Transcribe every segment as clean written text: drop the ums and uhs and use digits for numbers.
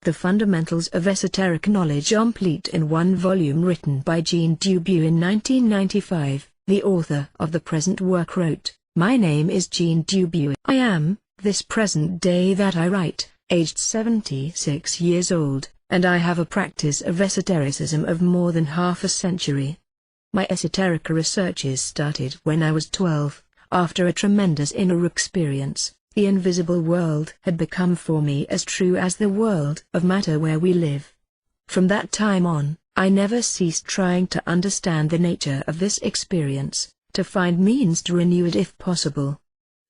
The Fundamentals of Esoteric Knowledge complete in one volume written by Jean Dubuis in 1995, the author of the present work wrote, "My name is Jean Dubuis. I am, this present day that I write, aged 76 years old, and I have a practice of esotericism of more than half a century. My esoteric researches started when I was 12, after a tremendous inner experience. The invisible world had become for me as true as the world of matter where we live. From that time on, I never ceased trying to understand the nature of this experience, to find means to renew it if possible.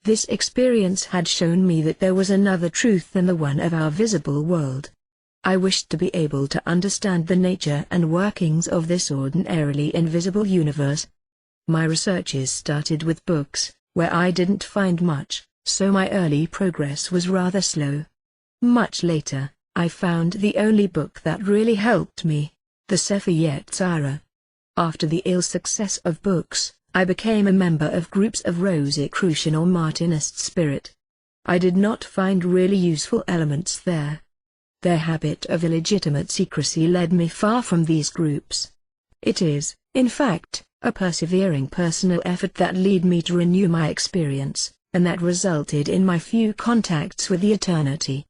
This experience had shown me that there was another truth than the one of our visible world. I wished to be able to understand the nature and workings of this ordinarily invisible universe. My researches started with books, where I didn't find much, so my early progress was rather slow. Much later, I found the only book that really helped me, the Sefer Yetzirah. After the ill success of books, I became a member of groups of Rosicrucian or Martinist spirit. I did not find really useful elements there. Their habit of illegitimate secrecy led me far from these groups. It is, in fact, a persevering personal effort that led me to renew my experience, and that resulted in my few contacts with the eternity.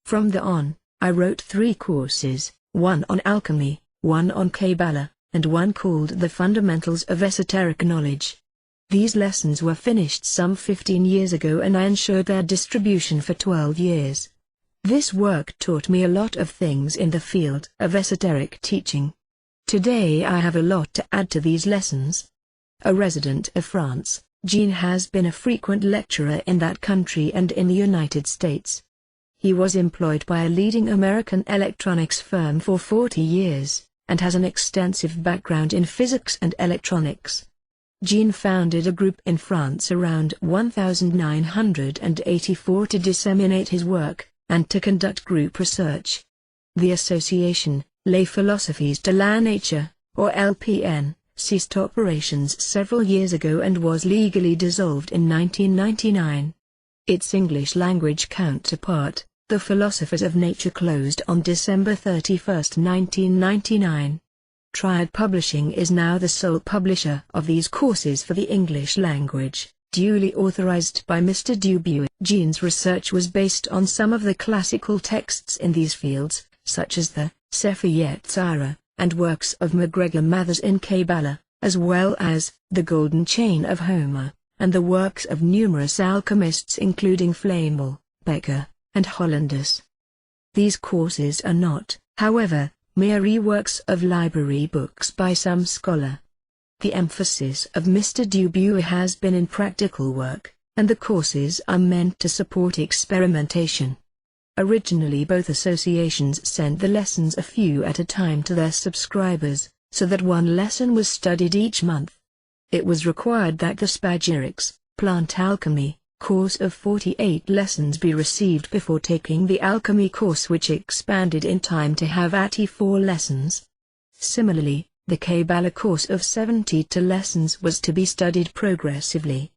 From then on, I wrote 3 courses, one on alchemy, one on Kabbalah, and one called The Fundamentals of Esoteric Knowledge. These lessons were finished some 15 years ago and I ensured their distribution for 12 years. This work taught me a lot of things in the field of esoteric teaching. Today I have a lot to add to these lessons. A resident of France, Jean has been a frequent lecturer in that country and in the United States. He was employed by a leading American electronics firm for 40 years, and has an extensive background in physics and electronics. Jean founded a group in France around 1984 to disseminate his work, and to conduct group research. The association, Les Philosophies de la Nature, or LPN, ceased operations several years ago and was legally dissolved in 1999. Its English-language counterpart, the Philosophers of Nature, closed on December 31, 1999. Triad Publishing is now the sole publisher of these courses for the English language, duly authorized by Mr. Dubuis. Jean's research was based on some of the classical texts in these fields, such as the Sefer Yetzirah, and works of MacGregor Mathers in Kabbalah, as well as the Golden Chain of Homer, and the works of numerous alchemists including Flamel, Becker, and Hollandus. These courses are not, however, mere reworks of library books by some scholar. The emphasis of Mr. Dubuis has been in practical work, and the courses are meant to support experimentation. Originally both associations sent the lessons a few at a time to their subscribers, so that one lesson was studied each month. It was required that the Spagyrics, Plant Alchemy, course of 48 lessons be received before taking the Alchemy course, which expanded in time to have 84 lessons. Similarly, the Kabbalah course of 72 lessons was to be studied progressively.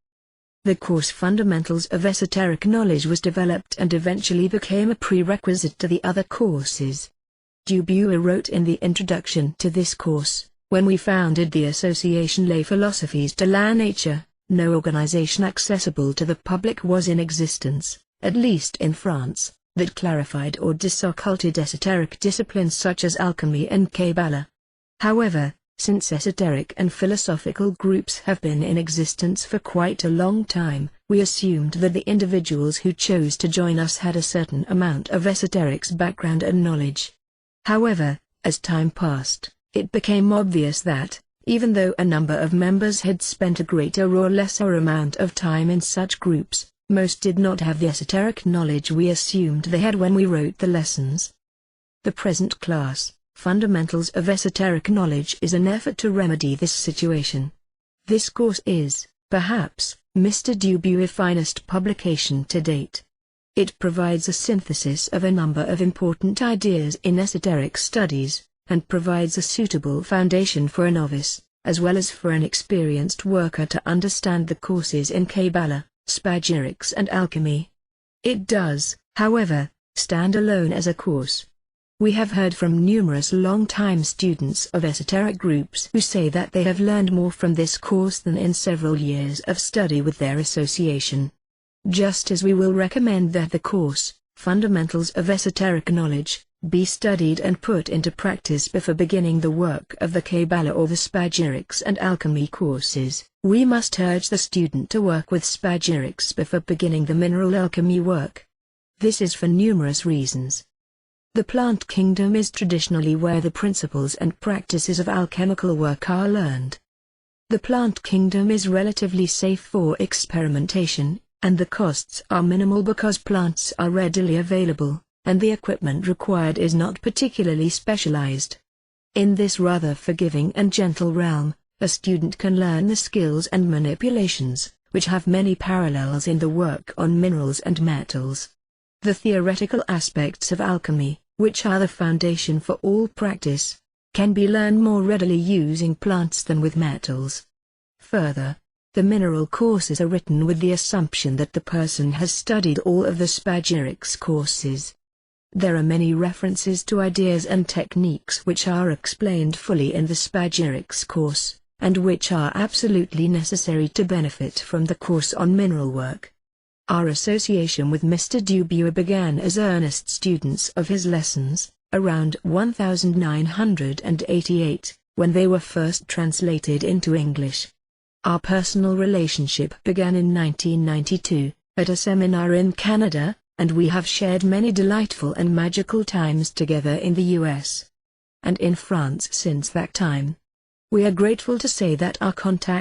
The course Fundamentals of Esoteric Knowledge was developed and eventually became a prerequisite to the other courses. Dubuis wrote in the introduction to this course, "When we founded the association Les Philosophies de la Nature, no organization accessible to the public was in existence, at least in France, that clarified or disocculted esoteric disciplines such as alchemy and Kabbalah. However, since esoteric and philosophical groups have been in existence for quite a long time, we assumed that the individuals who chose to join us had a certain amount of esoterics background and knowledge. However, as time passed, it became obvious that, even though a number of members had spent a greater or lesser amount of time in such groups, most did not have the esoteric knowledge we assumed they had when we wrote the lessons. The present class, Fundamentals of Esoteric Knowledge, is an effort to remedy this situation. This course is, perhaps, Mr. Dubuis' finest publication to date. It provides a synthesis of a number of important ideas in esoteric studies, and provides a suitable foundation for a novice, as well as for an experienced worker to understand the courses in Kabbalah, Spagyrics and alchemy. It does, however, stand alone as a course, We have heard from numerous long-time students of esoteric groups who say that they have learned more from this course than in several years of study with their association. Just as we will recommend that the course, Fundamentals of Esoteric Knowledge, be studied and put into practice before beginning the work of the Kabbalah or the Spagyrics and Alchemy courses, we must urge the student to work with Spagyrics before beginning the mineral alchemy work. This is for numerous reasons. The plant kingdom is traditionally where the principles and practices of alchemical work are learned. The plant kingdom is relatively safe for experimentation, and the costs are minimal because plants are readily available, and the equipment required is not particularly specialized. In this rather forgiving and gentle realm, a student can learn the skills and manipulations, which have many parallels in the work on minerals and metals. The theoretical aspects of alchemy, which are the foundation for all practice, can be learned more readily using plants than with metals. Further, the mineral courses are written with the assumption that the person has studied all of the Spagyrics courses. There are many references to ideas and techniques which are explained fully in the Spagyrics course, and which are absolutely necessary to benefit from the course on mineral work. Our association with Mr. Dubuer began as earnest students of his lessons, around 1988, when they were first translated into English. Our personal relationship began in 1992, at a seminar in Canada, and we have shared many delightful and magical times together in the US and in France since that time. We are grateful to say that our contact